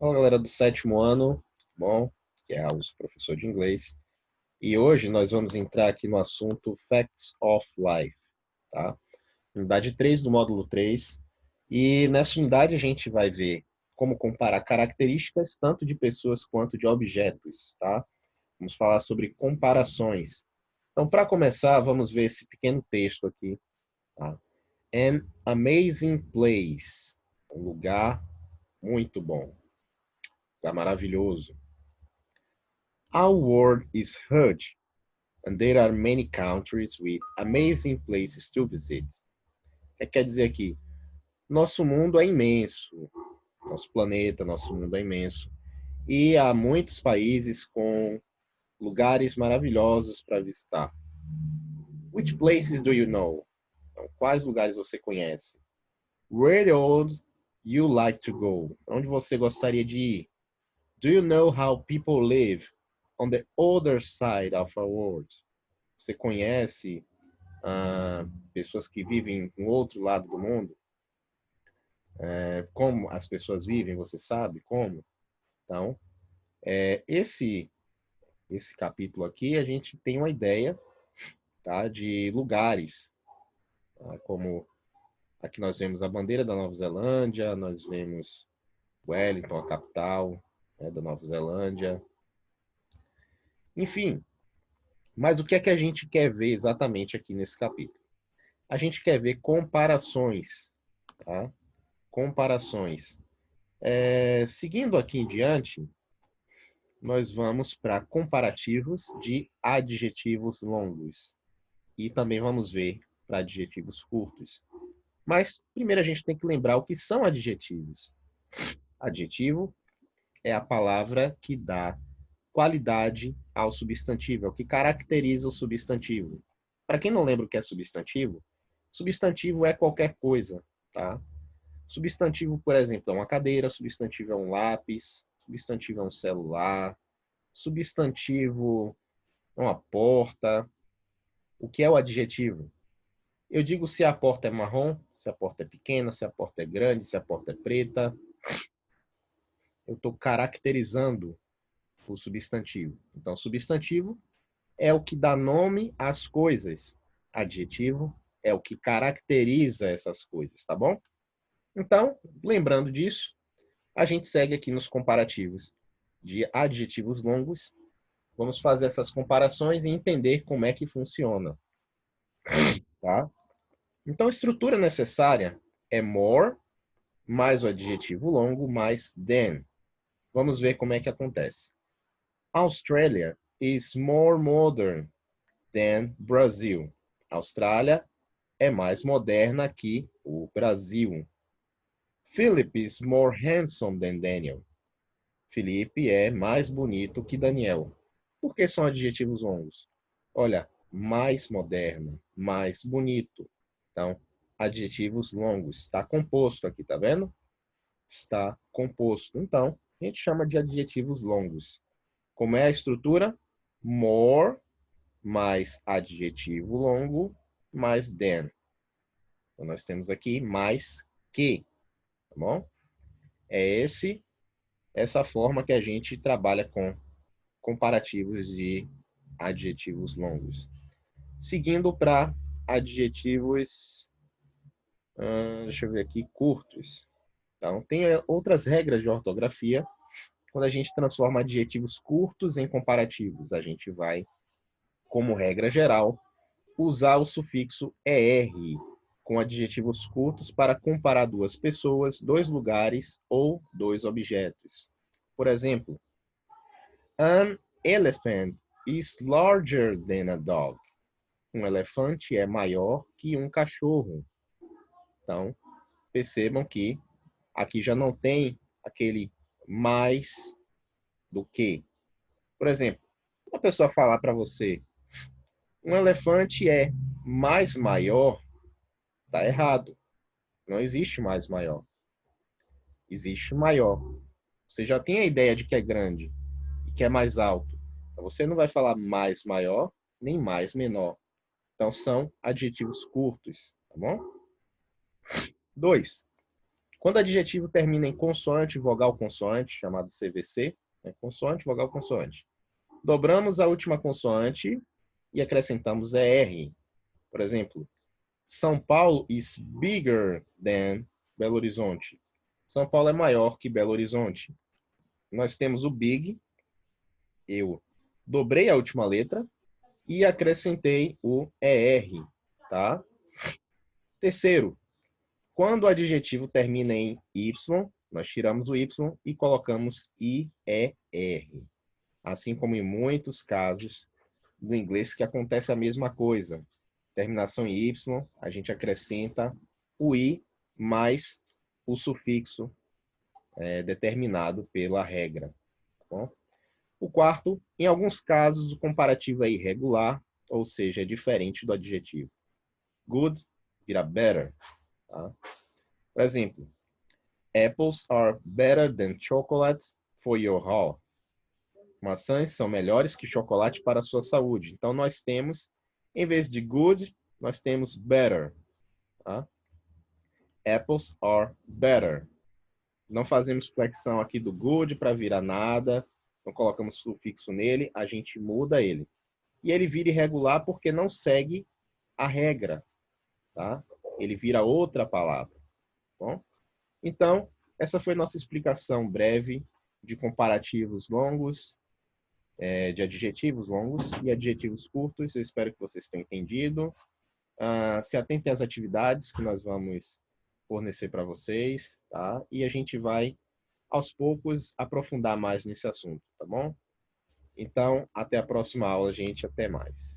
Fala galera do sétimo ano, bom? Que é o professor de inglês. E hoje nós vamos entrar aqui no assunto Facts of Life, tá? Unidade 3 do módulo 3. E nessa unidade a gente vai ver como comparar características tanto de pessoas quanto de objetos, tá? Vamos falar sobre comparações. Então, para começar, vamos ver esse pequeno texto aqui, tá? An amazing place. Um lugar muito bom, lugar maravilhoso. Our world is huge, and there are many countries with amazing places to visit. O que quer dizer aqui? Nosso mundo é imenso, nosso planeta, nosso mundo é imenso, e há muitos países com lugares maravilhosos para visitar. Which places do you know? Então, quais lugares você conhece? Where would you like to go? Onde você gostaria de ir? Do you know how people live on the other side of our world? Você conhece pessoas que vivem no outro lado do mundo? Como as pessoas vivem, você sabe como? Então, esse capítulo aqui, a gente tem uma ideia, tá, de lugares, tá? Como aqui nós vemos a bandeira da Nova Zelândia, nós vemos Wellington, a capital, né, da Nova Zelândia. Enfim, mas o que é que a gente quer ver exatamente aqui nesse capítulo? A gente quer ver comparações, tá? Comparações. Seguindo aqui em diante, nós vamos para comparativos de adjetivos longos. E também vamos ver para adjetivos curtos. Mas primeiro a gente tem que lembrar o que são adjetivos. Adjetivo é a palavra que dá qualidade ao substantivo, é o que caracteriza o substantivo. Para quem não lembra o que é substantivo, substantivo é qualquer coisa, tá? Substantivo, por exemplo, é uma cadeira, substantivo é um lápis, substantivo é um celular, substantivo é uma porta. O que é o adjetivo? Eu digo se a porta é marrom, se a porta é pequena, se a porta é grande, se a porta é preta. Eu estou caracterizando o substantivo. Então, substantivo é o que dá nome às coisas. Adjetivo é o que caracteriza essas coisas, tá bom? Então, lembrando disso, a gente segue aqui nos comparativos de adjetivos longos. Vamos fazer essas comparações e entender como é que funciona, tá? Então, a estrutura necessária é more, mais o adjetivo longo, mais than. Vamos ver como é que acontece. Australia is more modern than Brazil. A Austrália é mais moderna que o Brasil. Philip is more handsome than Daniel. Felipe é mais bonito que Daniel. Por que são adjetivos longos? Olha, mais moderna, mais bonito. Então, adjetivos longos. Está composto aqui, tá vendo? Está composto. Então, a gente chama de adjetivos longos. Como é a estrutura? More, mais adjetivo longo, mais than. Então, nós temos aqui mais que, tá bom? É essa forma que a gente trabalha com comparativos de adjetivos longos. Seguindo para adjetivos, deixa eu ver aqui, curtos. Então, tem outras regras de ortografia. Quando a gente transforma adjetivos curtos em comparativos, a gente vai, como regra geral, usar o sufixo ER com adjetivos curtos para comparar duas pessoas, dois lugares ou dois objetos. Por exemplo, an elephant is larger than a dog. Um elefante é maior que um cachorro. Então, percebam que aqui já não tem aquele mais do que. Por exemplo, uma pessoa falar para você, um elefante é mais maior, está errado. Não existe mais maior. Existe maior. Você já tem a ideia de que é grande e que é mais alto. Então, você não vai falar mais maior, nem mais menor. Então, são adjetivos curtos, tá bom? 2. Quando adjetivo termina em consoante, vogal, consoante, chamado CVC, né? Consoante, vogal, consoante. Dobramos a última consoante e acrescentamos ER. Por exemplo, São Paulo is bigger than Belo Horizonte. São Paulo é maior que Belo Horizonte. Nós temos o big, eu dobrei a última letra e acrescentei o ER, tá? Terceiro, quando o adjetivo termina em Y, nós tiramos o Y e colocamos IER. Assim como em muitos casos do inglês que acontece a mesma coisa. Terminação em Y, a gente acrescenta o I mais o sufixo determinado pela regra. Tá bom? O quarto, em alguns casos, o comparativo é irregular, ou seja, é diferente do adjetivo. Good vira better. Tá? Por exemplo, apples are better than chocolate for your health. Maçãs são melhores que chocolate para a sua saúde. Então, nós temos, em vez de good, nós temos better. Tá? Apples are better. Não fazemos flexão aqui do good para virar nada, não colocamos sufixo nele, a gente muda ele. E ele vira irregular porque não segue a regra, tá? Ele vira outra palavra, bom? Então, essa foi nossa explicação breve de comparativos longos, de adjetivos longos e adjetivos curtos. Eu espero que vocês tenham entendido. Se atentem às atividades que nós vamos fornecer para vocês, tá? E a gente vai, aos poucos, aprofundar mais nesse assunto, tá bom? Então, até a próxima aula, gente. Até mais.